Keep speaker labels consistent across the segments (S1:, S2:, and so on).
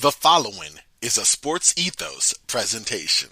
S1: The following is a Sports Ethos presentation.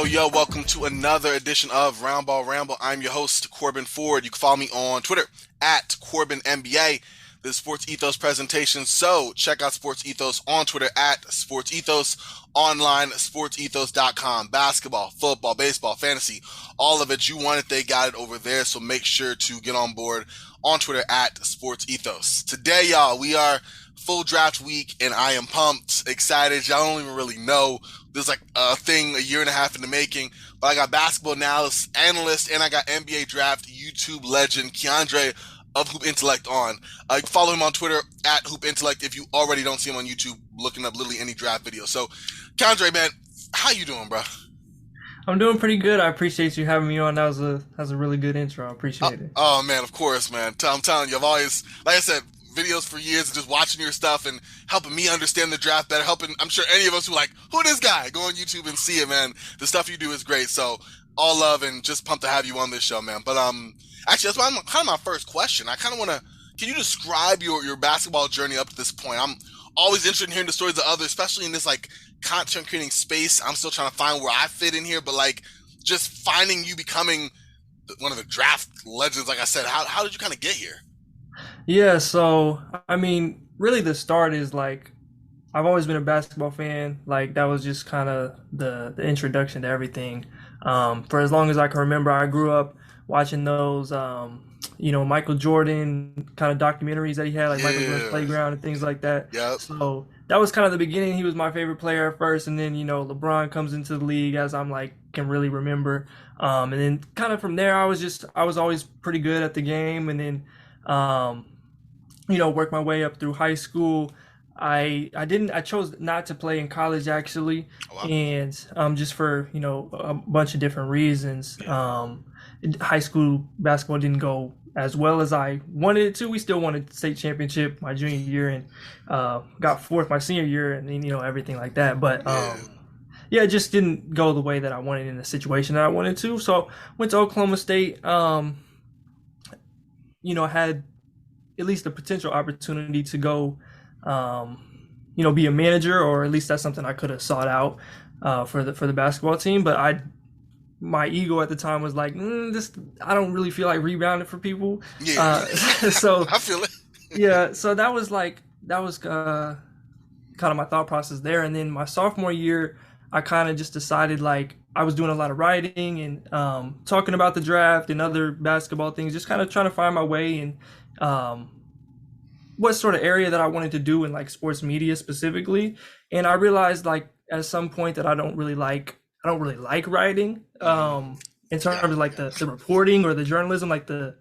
S1: Yo, welcome to another edition of Roundball Ramble. I'm your host, Corbin Ford. You can follow me on Twitter at CorbinNBA. This Sports Ethos presentation. So check out Sports Ethos on Twitter at Sports Ethos, online, sportsethos.com. Basketball, football, baseball, fantasy, all of it. You want it, they got it over there. So make sure to get on board on Twitter at Sports Ethos. Today, y'all, we are full draft week, and I am pumped, excited. Y'all don't even really know. There's like a thing a year and a half in the making, but I got basketball analyst, and I got NBA draft YouTube legend Keandre of Hoop Intellect on. You can follow him on Twitter at Hoop Intellect if you already don't see him on YouTube, looking up literally any draft video. So, Keandre, man, how you doing, bro?
S2: I'm doing pretty good. I appreciate you having me on. That was a really good intro. I appreciate it.
S1: Oh man, of course, man. I'm telling you, I've always, like I said, videos for years, just watching your stuff and helping me understand the draft better, helping, I'm sure any of us who are like, who this guy? Go on YouTube and see it, man. The stuff you do is great. So all love and just pumped to have you on this show, man. But actually, that's kind of my first question. I kind of want to, can you describe your basketball journey up to this point? I'm always interested in hearing the stories of others, especially in this like content creating space. I'm still trying to find where I fit in here, but like just finding you becoming one of the draft legends, like I said, how did you kind of get here?
S2: Yeah, so I mean, really the start is like I've always been a basketball fan. Like that was just kind of the introduction to everything. For as long as I can remember, I grew up watching those Michael Jordan kind of documentaries that he had, like Michael Jordan's Playground and things like that.
S1: Yep.
S2: So that was kind of the beginning. He was my favorite player at first, and then LeBron comes into the league as I'm like can really remember. And then kind of from there, I was always pretty good at the game, and then work my way up through high school. I chose not to play in college actually.
S1: Oh, wow.
S2: And just for a bunch of different reasons. High school basketball didn't go as well as I wanted it to. We still won a state championship my junior year and got fourth my senior year, and then everything like that. But it just didn't go the way that I wanted in the situation that I wanted to. So went to Oklahoma State. Had at least a potential opportunity to go, be a manager, or at least that's something I could have sought out for the basketball team. But my ego at the time was like, I don't really feel like rebounding for people.
S1: Yeah.
S2: So
S1: I feel it.
S2: Yeah. So that was kind of my thought process there. And then my sophomore year, I kind of just decided like I was doing a lot of writing and talking about the draft and other basketball things, just kind of trying to find my way and what sort of area that I wanted to do in like sports media specifically. And I realized like at some point that I don't really like writing in terms of like the reporting or the journalism, like the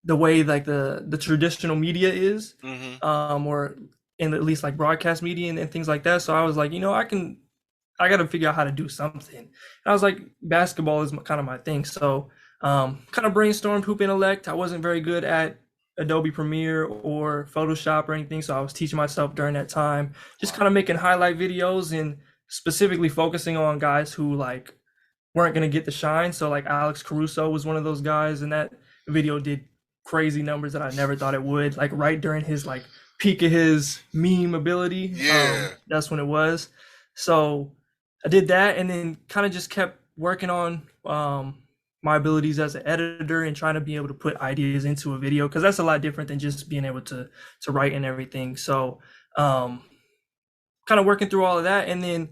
S2: way like the traditional media is, or in at least like broadcast media and things like that. So I was like, I got to figure out how to do something. And I was like, basketball is kind of my thing. So kind of brainstormed Hoop Intellect. I wasn't very good at Adobe Premiere or Photoshop or anything, so I was teaching myself during that time, just kind of making highlight videos and specifically focusing on guys who like weren't going to get the shine. So like Alex Caruso was one of those guys, and that video did crazy numbers that I never thought it would, like right during his like peak of his meme ability. That's when it was. So I did that, and then kind of just kept working on my abilities as an editor and trying to be able to put ideas into a video, because that's a lot different than just being able to write and everything. So kind of working through all of that, and then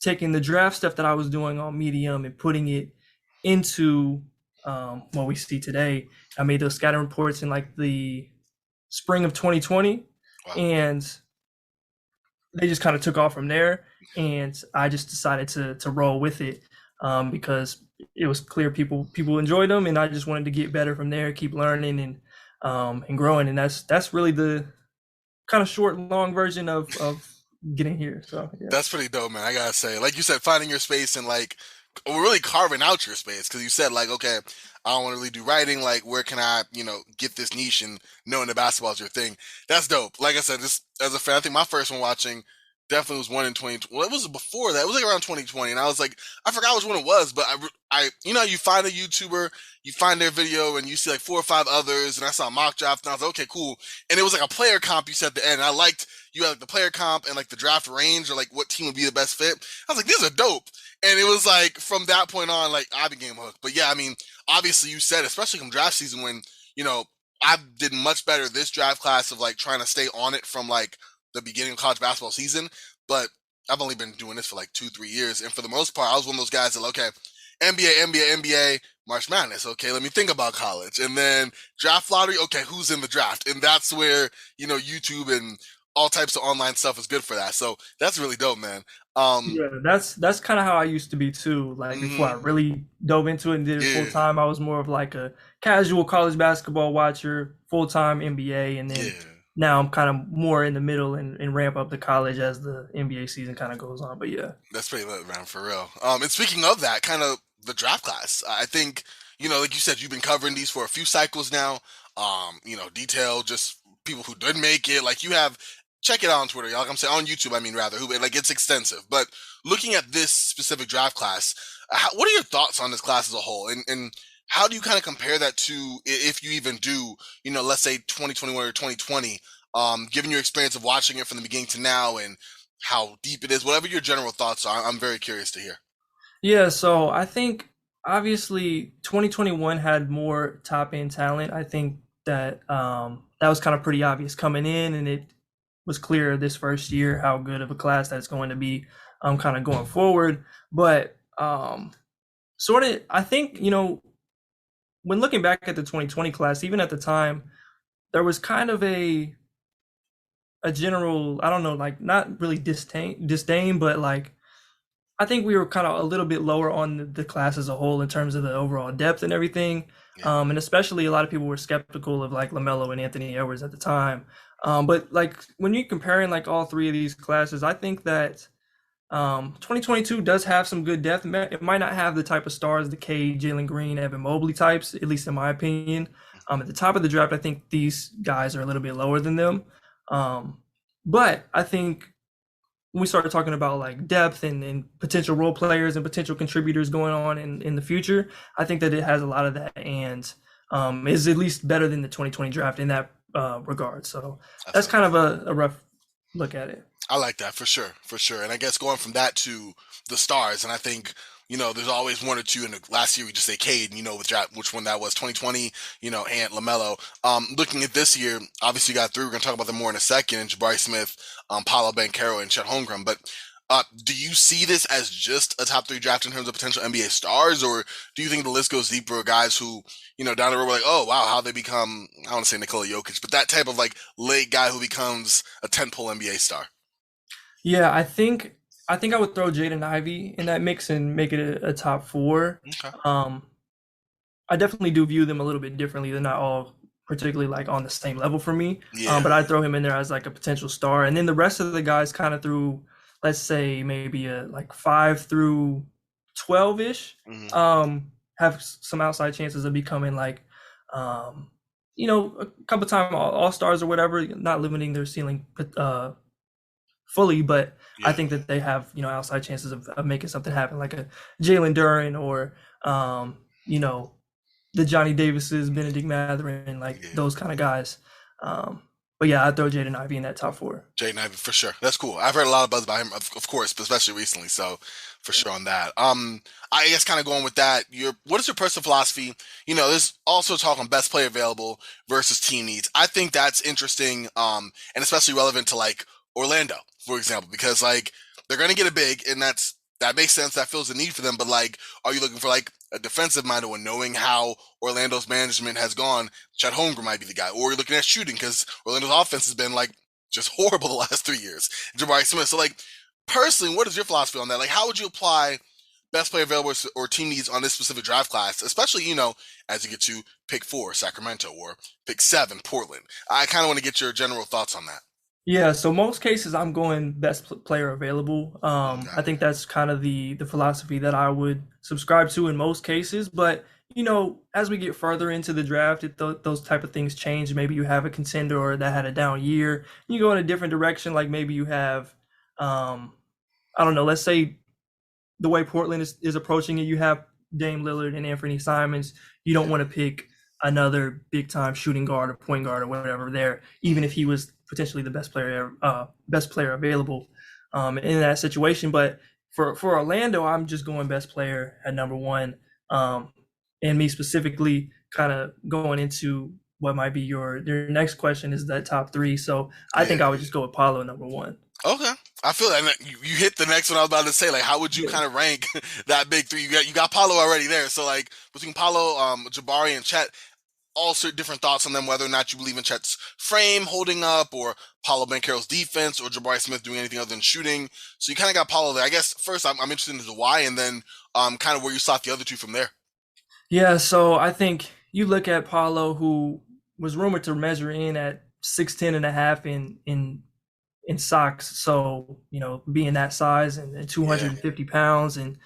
S2: taking the draft stuff that I was doing on Medium and putting it into what we see today. I made those scouting reports in like the spring of 2020.
S1: Wow.
S2: And they just kind of took off from there, and I just decided to roll with it because it was clear people enjoyed them, and I just wanted to get better from there, keep learning and growing, and that's really the kind of short, long version of getting here. So yeah.
S1: That's pretty dope, man. I gotta say, like you said, finding your space and like really carving out your space because you said like, okay, I don't want to really do writing. Like, where can I, get this niche and knowing that basketball is your thing? That's dope. Like I said, just as a fan, I think my first one watching definitely was one in 20. Well, it was before that. It was like around 2020, and I was like, I forgot which one it was, but you find a YouTuber, you find their video, and you see like 4 or 5 others, and I saw a mock draft, and I was like, okay, cool. And it was like a player comp you said at the end. And I liked you had like the player comp and like the draft range or like what team would be the best fit. I was like, these are dope. And it was like from that point on, like I became hooked. But yeah, I mean, obviously you said, especially from draft season when, I did much better this draft class of like trying to stay on it from like the beginning of college basketball season. But I've only been doing this for like 2-3 years. And for the most part, I was one of those guys that, okay, NBA, NBA, NBA, March Madness. Okay, let me think about college. And then draft lottery. Okay, who's in the draft? And that's where, YouTube and all types of online stuff is good for that. So that's really dope, man.
S2: Yeah, that's kind of how I used to be too. Like before I
S1: Mhm,
S2: really dove into it and did it full
S1: yeah,
S2: time, I was more of like a casual college basketball watcher, full time NBA, and then
S1: yeah.
S2: now I'm kind of more in the middle and ramp up the college as the NBA season kind of goes on. But yeah.
S1: That's pretty lit, man, for real. And speaking of that, kind of the draft class, I think, like you said, you've been covering these for a few cycles now. Detail, just people who didn't make it. Like you have, check it out on Twitter. Like I'm saying, on YouTube, I mean, rather, who like it's extensive. But looking at this specific draft class, what are your thoughts on this class as a whole? And how do you kind of compare that to, if you even do, let's say 2021 or 2020, given your experience of watching it from the beginning to now and how deep it is, whatever your general thoughts are, I'm very curious to hear.
S2: Yeah, so I think obviously 2021 had more top end talent. I think that that was kind of pretty obvious coming in, and it was clear this first year how good of a class that's going to be kind of going forward. But sort of, I think, when looking back at the 2020 class, even at the time, there was kind of a general, I don't know, like not really disdain, but like I think we were kind of a little bit lower on the class as a whole in terms of the overall depth and everything.
S1: Yeah.
S2: And especially a lot of people were skeptical of like LaMelo and Anthony Edwards at the time. But like when you're comparing like all three of these classes, I think that 2022 does have some good depth. It might not have the type of stars, the Cade, Jalen Green, Evan Mobley types, at least in my opinion. At the top of the draft, I think these guys are a little bit lower than them. Um, but I think when we started talking about like depth and potential role players and potential contributors going on in the future, I think that it has a lot of that and is at least better than the 2020 draft in that regard. So
S1: That's
S2: that's
S1: dope.
S2: kind of a rough look at it.
S1: I like that for sure, for sure. And I guess going from that to the stars, and I think there's always one or two. In the last year, we just say Cade, which one that was, 2020, Ant, LaMelo. Looking at this year, obviously you got three. We're gonna talk about them more in a second. And Jabari Smith, Paolo Banchero, and Chet Holmgren. But do you see this as just a top three draft in terms of potential NBA stars, or do you think the list goes deeper? Of guys who, down the road, were like, oh wow, how they become? I don't want to say Nikola Jokic, but that type of like late guy who becomes a 10-pole NBA star.
S2: Yeah, I think I would throw Jaden Ivey in that mix and make it a top four.
S1: Okay.
S2: Um, I definitely do view them a little bit differently. They're not all particularly like on the same level for me.
S1: Yeah.
S2: But I'd throw him in there as like a potential star. And then the rest of the guys kind of through, let's say maybe a like 5 through 12 ish,
S1: Hmm.
S2: have some outside chances of becoming like, um, a couple time all stars or whatever, not limiting their ceiling fully, but I
S1: Yeah.
S2: think that they have outside chances of making something happen, like a Jalen Duren or the Johnny Davises, Benedict Mathurin, like
S1: Yeah.
S2: those kind of guys. But yeah, I'd throw Jaden Ivey in that top four.
S1: Jaden Ivey for sure. That's cool. I've heard a lot of buzz about him, of course, but especially recently. So for sure on that. I guess kind of going with that. What is your personal philosophy? There's also talk on best player available versus team needs. I think that's interesting. And especially relevant to like Orlando, for example, because like they're gonna get a big, and that makes sense. That fills the need for them. But like, are you looking for like a defensive minded one, knowing how Orlando's management has gone? Chet Holmgren might be the guy, or you're looking at shooting because Orlando's offense has been like just horrible the last 3 years. Jabari Smith. So like, personally, what is your philosophy on that? Like, how would you apply best player available or team needs on this specific draft class, especially as you get to pick 4 Sacramento or pick 7 Portland? I kind of want to get your general thoughts on that.
S2: Yeah, so most cases I'm going best player available. I
S1: Okay.
S2: think that's kind of the philosophy that I would subscribe to in most cases. But as we get further into the draft, those type of things change. Maybe you have a contender or that had a down year. You go in a different direction. Like maybe you have, um, I don't know. Let's say the way Portland is approaching it, you have Dame Lillard and Anthony Simons. You don't
S1: Yeah.
S2: want to pick another big time shooting guard or point guard or whatever there, even if he was potentially the best player available in that situation. But for Orlando, I'm just going best player at number one, um, and me specifically, kind of going into what might be your next question is that top three. So I think
S1: Yeah.
S2: I would just go with Paulo number one.
S1: Okay. I feel like you hit the next one I was about to say. Like, how would you
S2: Yeah.
S1: kind of rank that big three? You got Paulo already there. So like between Paulo, Jabari, and Chet, all sort of different thoughts on them, whether or not you believe in Chet's frame holding up, or Paulo Banchero's defense, or Jabari Smith doing anything other than shooting. So you kind of got Paulo there. I guess first I'm interested in the why, and then kind of where you slot the other two from there.
S2: Yeah, so I think you look at Paulo, who was rumored to measure in at 6'10" and a half in socks. So, being that size and
S1: Yeah,
S2: 250 pounds, and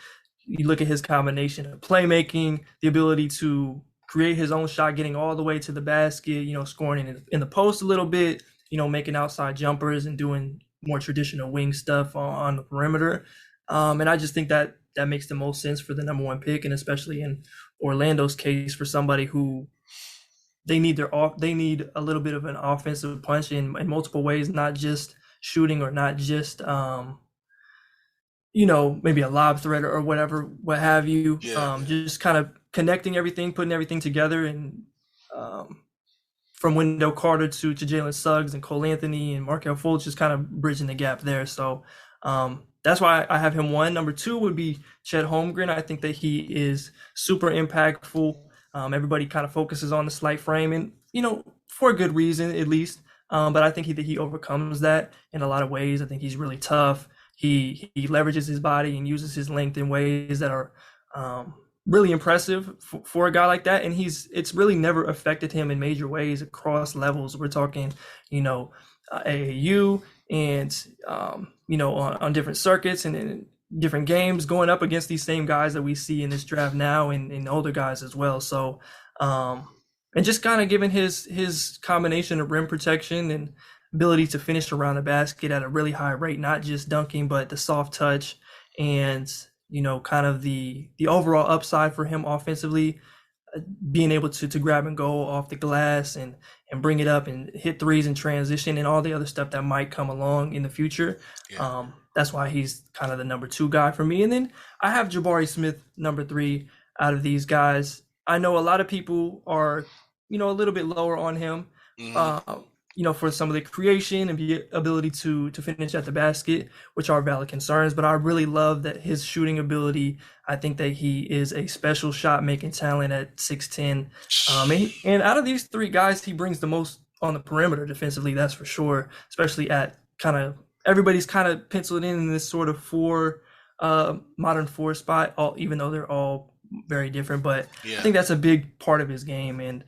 S2: you look at his combination of playmaking, the ability to create his own shot, getting all the way to the basket, scoring in the post a little bit, making outside jumpers and doing more traditional wing stuff on the perimeter. And I just think that that makes the most sense for the number one pick, and especially in Orlando's case for somebody who they need a little bit of an offensive punch in multiple ways, not just shooting or not just maybe a lob threat or whatever, what have you.
S1: yeah,
S2: Just kind of connecting everything, putting everything together, and um, from Wendell Carter to Jalen Suggs and Cole Anthony and Markel Fultz, just kind of bridging the gap there. So that's why I have him one. Number two would be Chet Holmgren. I think that he is super impactful. Everybody kind of focuses on the slight frame, and for a good reason at least. But I think that he overcomes that in a lot of ways. I think he's really tough. He leverages his body and uses his length in ways that are really impressive for a guy like that. And it's really never affected him in major ways across levels. We're talking, AAU and on different circuits and in different games, going up against these same guys that we see in this draft now, and older guys as well. So and just kind of given his combination of rim protection and ability to finish around the basket at a really high rate, not just dunking, but the soft touch and kind of the overall upside for him offensively, being able to grab and go off the glass and bring it up and hit threes in transition and all the other stuff that might come along in the future.
S1: yeah.
S2: That's why he's kind of the number two guy for me. And then I have Jabari Smith number three out of these guys. I know a lot of people are, a little bit lower on him.
S1: Hmm.
S2: Uh, for some of the creation and the ability to finish at the basket, which are valid concerns. But I really love that his shooting ability. I think that he is a special shot making talent at 6'10". And out of these three guys, he brings the most on the perimeter defensively, that's for sure, especially at kind of everybody's kind of penciled in this sort of modern four spot, even though they're all very different. But I
S1: Yeah.
S2: think that's a big part of his game. And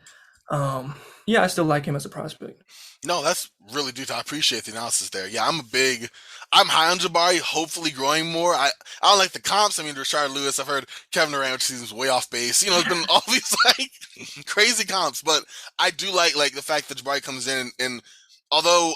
S2: yeah, I still like him as a prospect.
S1: No, that's really dude. I appreciate the analysis there. Yeah, I'm high on Jabari. Hopefully, growing more. I don't like the comps. I mean, Rashard Lewis. I've heard Kevin Durant, which seems way off base. It's been all these like crazy comps, but I do like the fact that Jabari comes in and although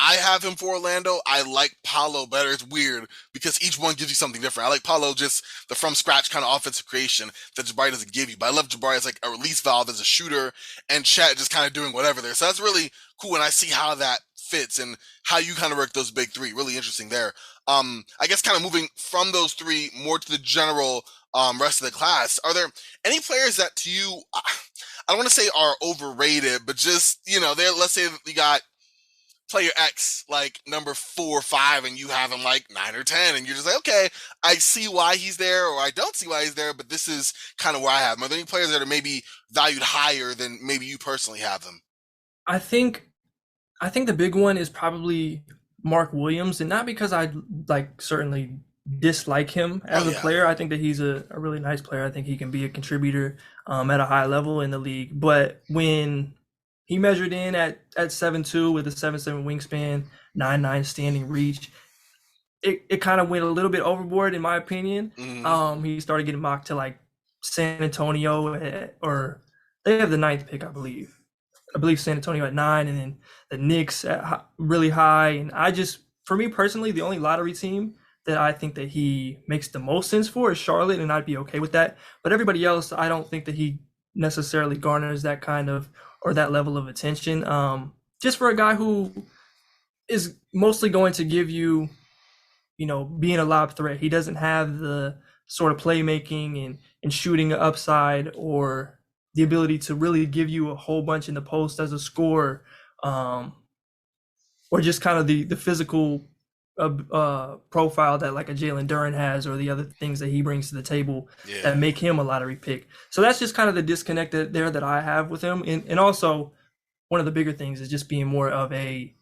S1: I have him for Orlando, I like Paolo better. It's weird because each one gives you something different. I like Paolo just the from scratch kind of offensive creation that Jabari doesn't give you. But I love Jabari as like a release valve as a shooter, and Chet just kind of doing whatever there. So that's really cool, and I see how that fits and how you kind of work those big three. Really interesting there. I guess kind of moving from those three more to the general rest of the class. Are there any players that to you, I don't want to say are overrated, but just they're, let's say you got player X like number 4 or 5, and you have him like 9 or 10, and you're just like, okay, I see why he's there, or I don't see why he's there, but this is kind of where I have him. Are there any players that are maybe valued higher than maybe you personally have them?
S2: I think I think the big one is probably Mark Williams, and not because I like certainly dislike him
S1: Oh
S2: as a
S1: yeah,
S2: player. I think that he's a really nice player. I think he can be a contributor at a high level in the league. But when He measured in at 7'2" with a 7'7" wingspan, 9'9" standing reach. It kind of went a little bit overboard in my opinion. He started getting mocked to like San Antonio or they have the ninth pick, I believe. I believe San Antonio at 9, and then the Knicks at really high. And for me personally, the only lottery team that I think that he makes the most sense for is Charlotte, and I'd be okay with that. But everybody else, I don't think that he necessarily garners that kind of or that level of attention. Just for a guy who is mostly going to give you, being a lob threat. He doesn't have the sort of playmaking and shooting upside or the ability to really give you a whole bunch in the post as a scorer, or just kind of the physical profile that like a Jalen Duren has, or the other things that he brings to the table that make him a lottery pick. So that's just kind of the disconnect that I have with him. And also one of the bigger things is just being more of a,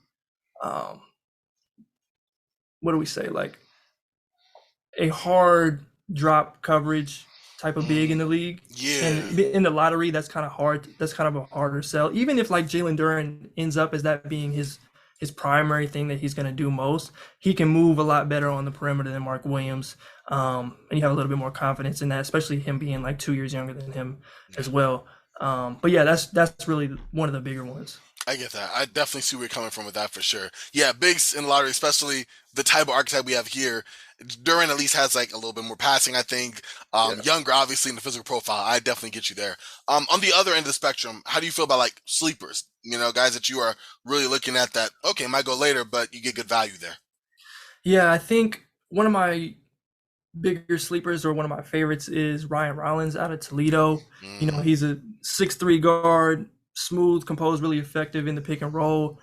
S2: what do we say? Like a hard drop coverage type of big in the league.
S1: Yeah.
S2: And in the lottery, that's kind of hard. That's kind of a harder sell. Even if like Jalen Duren ends up as that being his primary thing that he's going to do most, he can move a lot better on the perimeter than Mark Williams. And you have a little bit more confidence in that, especially him being like 2 years younger than him as well. But yeah, that's really one of the bigger ones.
S1: I get that. I definitely see where you're coming from with that for sure. Yeah, bigs in the lottery, especially the type of archetype we have here. Duren at least has like a little bit more passing, I think. Younger, obviously, in the physical profile. I definitely get you there. On the other end of the spectrum, how do you feel about like sleepers? Guys that you are really looking at that, okay, might go later, but you get good value there.
S2: Yeah, I think one of my bigger sleepers or one of my favorites is Ryan Rollins out of Toledo. He's a 6'3" guard, smooth, composed, really effective in the pick and roll.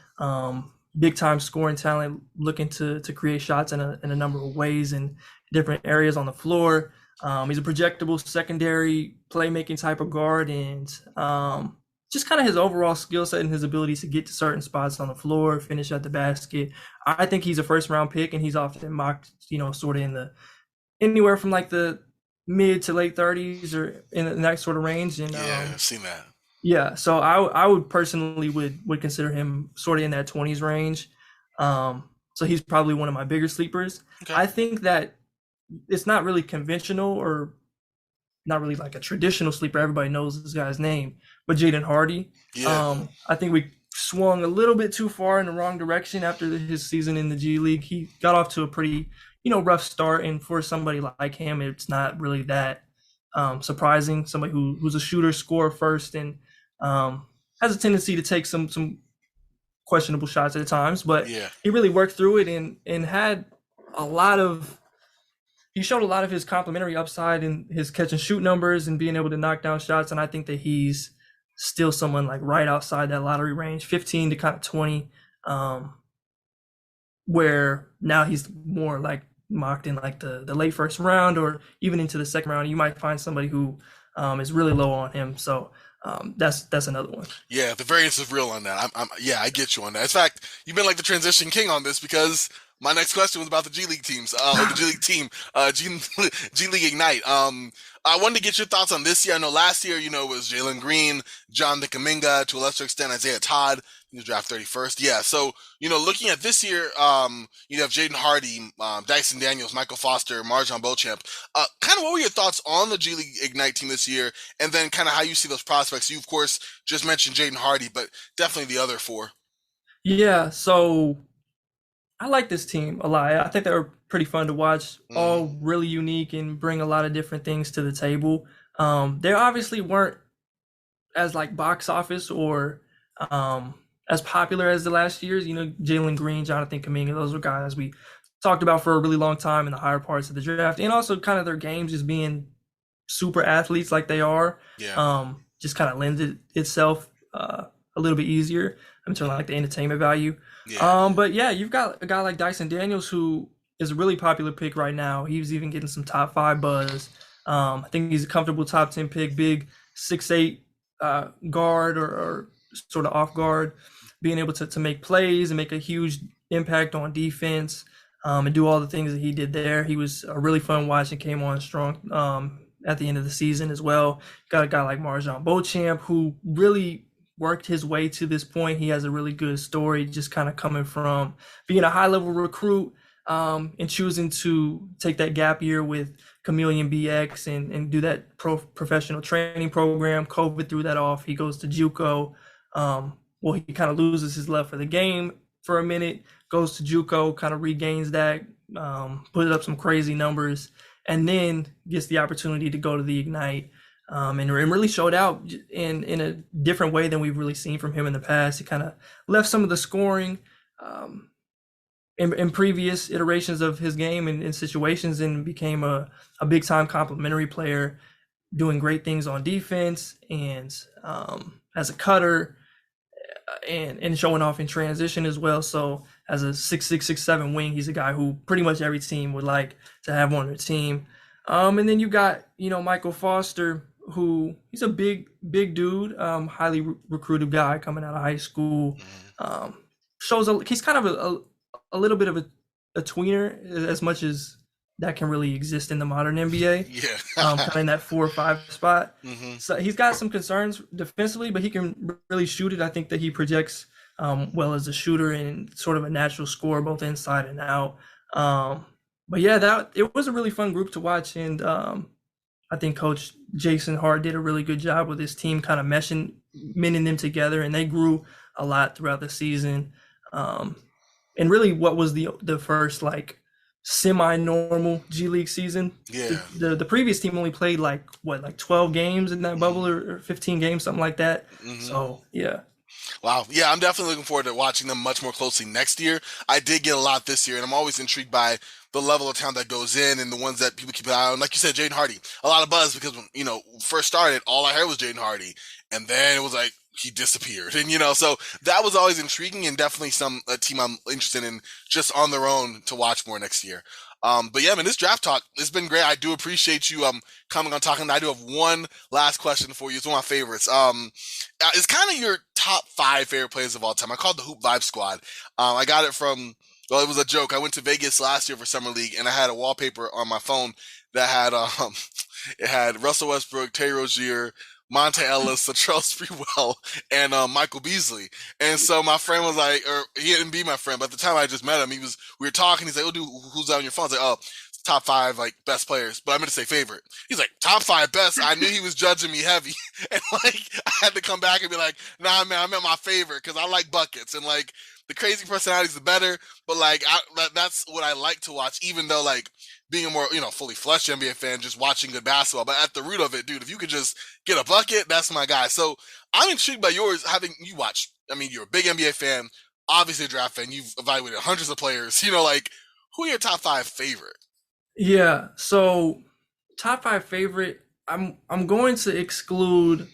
S2: Big time scoring talent, looking to create shots in a number of ways in different areas on the floor. He's a projectable secondary playmaking type of guard, and just kind of his overall skill set and his ability to get to certain spots on the floor, finish at the basket. I think he's a first round pick, and he's often mocked, sort of in the anywhere from like the mid to late 30s or in that sort of range. And
S1: I've seen that.
S2: Yeah, so I would personally would consider him sort of in that 20s range. So he's probably one of my bigger sleepers.
S1: Okay.
S2: I think that it's not really conventional or not really like a traditional sleeper. Everybody knows this guy's name, but Jaden Hardy.
S1: Yeah.
S2: I think we swung a little bit too far in the wrong direction after his season in the G League. He got off to a pretty, rough start, and for somebody like him, it's not really that surprising. Somebody who's a shooter, scorer first, and has a tendency to take some questionable shots at times, but he really worked through it and had he showed a lot of his complementary upside in his catch and shoot numbers and being able to knock down shots. And I think that he's still someone like right outside that lottery range, 15 to kind of 20, where now he's more like mocked in like the late first round or even into the second round. You might find somebody who is really low on him. So that's another one.
S1: Yeah, the variance is real on that. I get you on that. In fact, you've been like the transition king on this because my next question was about the G League teams, or the G League team, G League Ignite. I wanted to get your thoughts on this year. I know last year, it was Jalen Green, Jonathan Kuminga, to a lesser extent, Isaiah Todd. He was drafted 31st. Yeah, so, looking at this year, you have Jaden Hardy, Dyson Daniels, Michael Foster, Marjon Beauchamp. Kind of what were your thoughts on the G League Ignite team this year, and then kind of how you see those prospects? You, of course, just mentioned Jaden Hardy, but definitely the other four.
S2: Yeah, so I like this team a lot. I think they're pretty fun to watch, all really unique and bring a lot of different things to the table. They obviously weren't as like box office or as popular as the last years. Jalen Green, Jonathan Kuminga, those were guys we talked about for a really long time in the higher parts of the draft, and also kind of their games just being super athletes like they are. Just kind of lends itself a little bit easier in terms of like the entertainment value. But yeah, you've got a guy like Dyson Daniels who is a really popular pick right now. He's even getting some top 5 buzz. I think he's a comfortable top 10 pick, big 6'8" guard or sort of off guard, being able to make plays and make a huge impact on defense, and do all the things that he did there. He was a really fun watch and came on strong at the end of the season as well. Got a guy like Marjon Beauchamp who really worked his way to this point. He has a really good story, just kind of coming from being a high level recruit, and choosing to take that gap year with Chameleon BX and do that professional training program. COVID threw that off. He goes to JUCO. Well, he kind of loses his love for the game for a minute, goes to JUCO, kind of regains that, put up some crazy numbers, and then gets the opportunity to go to the Ignite, and really showed out in a different way than we've really seen from him in the past. He kind of left some of the scoring in previous iterations of his game and in situations, and became a big time complementary player, doing great things on defense and as a cutter, and showing off in transition as well. So as a 6'6", 6'7" wing, he's a guy who pretty much every team would like to have on their team. And then you got, Michael Foster, who he's a big dude, highly recruited guy coming out of high school. He's kind of a little bit of a tweener, as much as that can really exist in the modern NBA.
S1: Yeah.
S2: Kind of in that 4 or 5 spot.
S1: Mm-hmm.
S2: So he's got some concerns defensively, but he can really shoot it. I think that he projects well as a shooter and sort of a natural scorer, both inside and out. But yeah, it was a really fun group to watch, and I think Coach Jason Hart did a really good job with his team, kind of mending them together, and they grew a lot throughout the season. And really, what was the first like semi-normal G League season?
S1: Yeah.
S2: The previous team only played like 12 games in that bubble, or 15 games, something like that. Mm-hmm. So yeah.
S1: Wow. Yeah, I'm definitely looking forward to watching them much more closely next year. I did get a lot this year, and I'm always intrigued by the level of talent that goes in and the ones that people keep an eye on. Like you said, Jaden Hardy, a lot of buzz because when, first started, all I heard was Jaden Hardy. And then it was like he disappeared. And, so that was always intriguing, and definitely a team I'm interested in just on their own to watch more next year. But yeah, man, this draft talk, it's been great. I do appreciate you coming on talking. I do have one last question for you. It's one of my favorites. It's kind of your top 5 favorite players of all time. I call it the Hoop Vibe Squad. I got it from, well, it was a joke. I went to Vegas last year for Summer League, and I had a wallpaper on my phone that had it had Russell Westbrook, Terry Rozier, Monte Ellis, Latrell Sprewell, and Michael Beasley. And so my friend was like, or he didn't be my friend, but at the time I just met him, we were talking. He's like, "Oh, dude, who's on your phone?" I was like, "Oh, top 5 like best players," but I meant to say favorite. He's like, "Top 5 best." I knew he was judging me heavy, and like I had to come back and be like, "Nah, man, I meant my favorite because I like buckets and like the crazy personalities the better." But like that's what I like to watch, even though like being a more fully fledged NBA fan, just watching good basketball. But at the root of it, dude, if you could just get a bucket, that's my guy. So I'm intrigued by yours, having you watch. I mean, you're a big NBA fan, obviously a draft fan. You've evaluated hundreds of players. Like who are your top 5 favorite?
S2: Yeah, so top 5 favorite, I'm going to exclude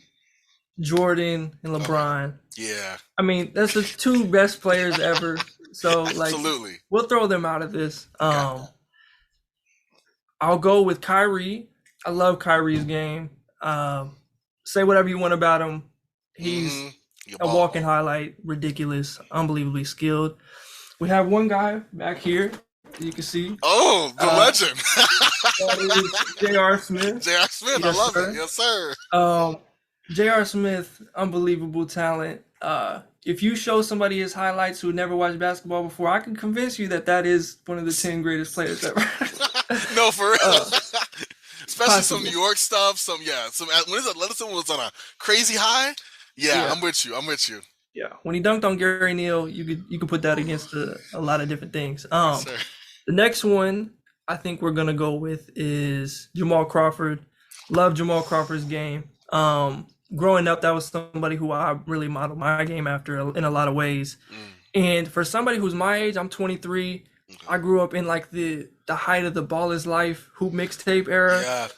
S2: Jordan and LeBron.
S1: Yeah.
S2: I mean, that's the 2 best players ever. So like,
S1: absolutely,
S2: we'll throw them out of this. I'll go with Kyrie. I love Kyrie's game. Say whatever you want about him. He's a walking highlight, ridiculous, unbelievably skilled. We have one guy back here, you can see.
S1: Oh, the legend.
S2: That is J.R. Smith.
S1: J.R. Smith, yes, I love it. Yes, sir.
S2: J.R. Smith, unbelievable talent. If you show somebody his highlights who never watched basketball before, I can convince you that is one of the 10 greatest players ever.
S1: No, for real. Especially some New York stuff. When is it? Lettison was on a crazy high. Yeah, I'm with you.
S2: Yeah, when he dunked on Gary Neal, you could put that against a lot of different things.
S1: Yes,
S2: the next one I think we're gonna go with is Jamal Crawford. Love Jamal Crawford's game. Growing up, that was somebody who I really modeled my game after in a lot of ways. And for somebody who's my age, I'm 23. I grew up in like the height of the Ball is Life hoop mixtape era.
S1: Yeah.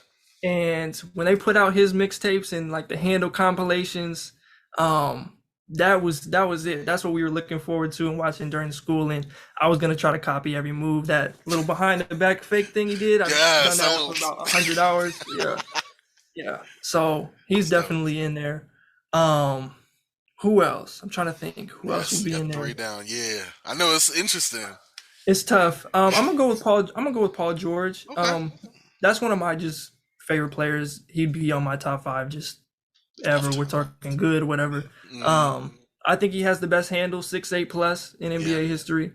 S2: And when they put out his mixtapes and like the Handle compilations, that was it. That's what we were looking forward to and watching during school. And I was gonna try to copy every move, that little behind the back fake thing he did. I've done that for about 100 hours. Yeah. So he's definitely in there. Who else? I'm trying to think. Who else would be in there?
S1: 3 down. Yeah, I know, it's interesting.
S2: It's tough. I'm gonna go with Paul George.
S1: Okay.
S2: That's one of my just favorite players. He'd be on my top 5. Just ever. We're talking good, whatever. I think he has the best handle, 6'8" plus in NBA history.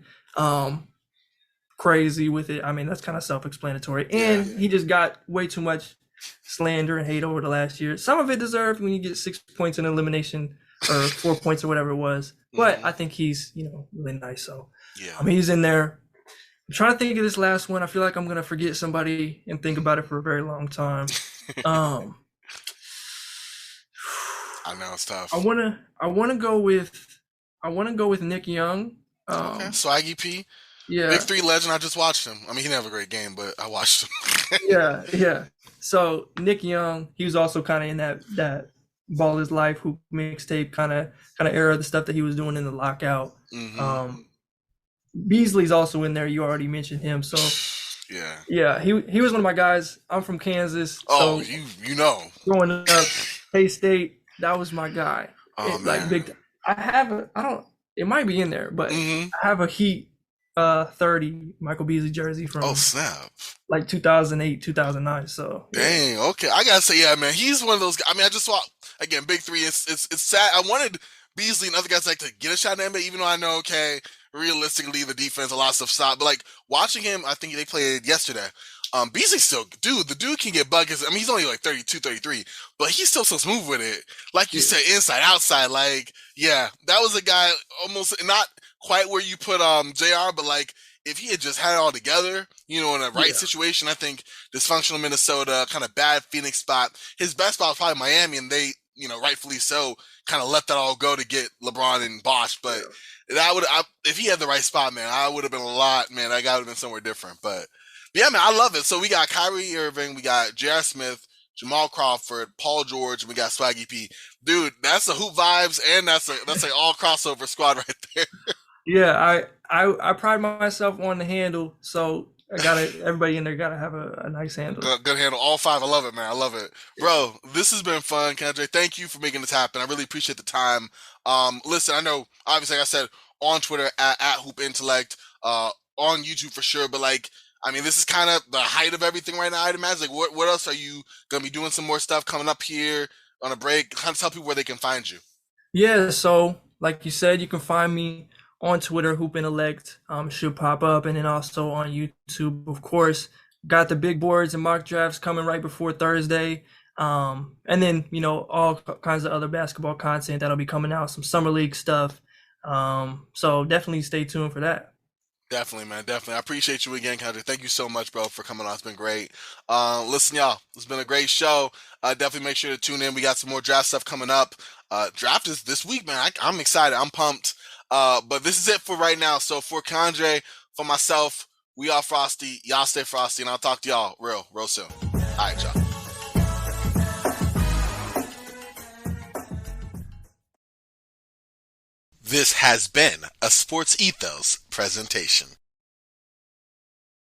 S2: Crazy with it. I mean, that's kind of self-explanatory. And he just got way too much slander and hate over the last year. Some of it deserved when you get 6 points in elimination or 4 points or whatever it was. But I think he's, really nice. So, I mean, he's in there. I'm trying to think of this last one. I feel like I'm going to forget somebody and think about it for a very long time.
S1: I know it's tough.
S2: I want to go with Nick Young.
S1: Okay. Swaggy P.
S2: Yeah.
S1: Big 3 legend. I just watched him. I mean, he didn't have a great game, but I watched him.
S2: Yeah. So Nick Young, he was also kind of in that Ball Is Life hoop mixtape kind of era, the stuff that he was doing in the lockout. Beasley's also in there. You already mentioned him. So yeah, he was one of my guys. I'm from Kansas.
S1: Oh,
S2: so
S1: you know.
S2: Growing up, K-State, that was my guy.
S1: Man.
S2: It might be in there, but I have a Heat 30 Michael Beasley jersey from
S1: snap,
S2: like 2008, 2009. So
S1: dang, okay, I gotta say, yeah, man, he's one of those guys. I mean, I just saw again, Big 3. It's sad. I wanted Beasley and other guys like to get a shot in the NBA, even though I know, okay, realistically the defense, a lot of stuff stopped. But like watching him, I think they played yesterday. Beasley's still, the dude can get buckets. I mean, he's only like 32, 33, but he's still so smooth with it. Like you said, inside, outside. Like, yeah, that was a guy almost not quite where you put JR, but like if he had just had it all together, in a right situation, I think dysfunctional Minnesota, kind of bad Phoenix spot. His best spot was probably Miami, and they, rightfully so, kind of let that all go to get LeBron and Bosh. But if he had the right spot, man, I would have been that guy would have been somewhere different. But yeah, man, I love it. So we got Kyrie Irving, we got J.R. Smith, Jamal Crawford, Paul George, and we got Swaggy P. Dude, that's the hoop vibes, and that's a all crossover squad right there.
S2: Yeah, I pride myself on the handle, so everybody in there gotta have a nice handle.
S1: Good handle, all 5. I love it, man. I love it, bro. This has been fun, Keandre. Thank you for making this happen. I really appreciate the time. Listen, I know, obviously, like I said, on Twitter at Hoop Intellect, on YouTube for sure, but like, I mean, this is kind of the height of everything right now, I'd imagine. Like, what else are you gonna be doing? Some more stuff coming up here on a break? Kind of tell people where they can find you.
S2: Yeah, so like you said, you can find me on Twitter, Hoop Intellect, should pop up, and then also on YouTube, of course. Got the big boards and mock drafts coming right before Thursday. And then, all kinds of other basketball content that'll be coming out, some summer league stuff. So definitely stay tuned for that.
S1: Definitely, man. Definitely. I appreciate you again, Keandre. Thank you so much, bro, for coming on. It's been great. Listen, y'all, it's been a great show. Definitely make sure to tune in. We got some more draft stuff coming up. Draft is this week, man. I'm excited. I'm pumped. But this is it for right now. So for Keandre, for myself, we are Frosty. Y'all stay frosty, and I'll talk to y'all real soon. All right, y'all. This has been a Sports Ethos presentation.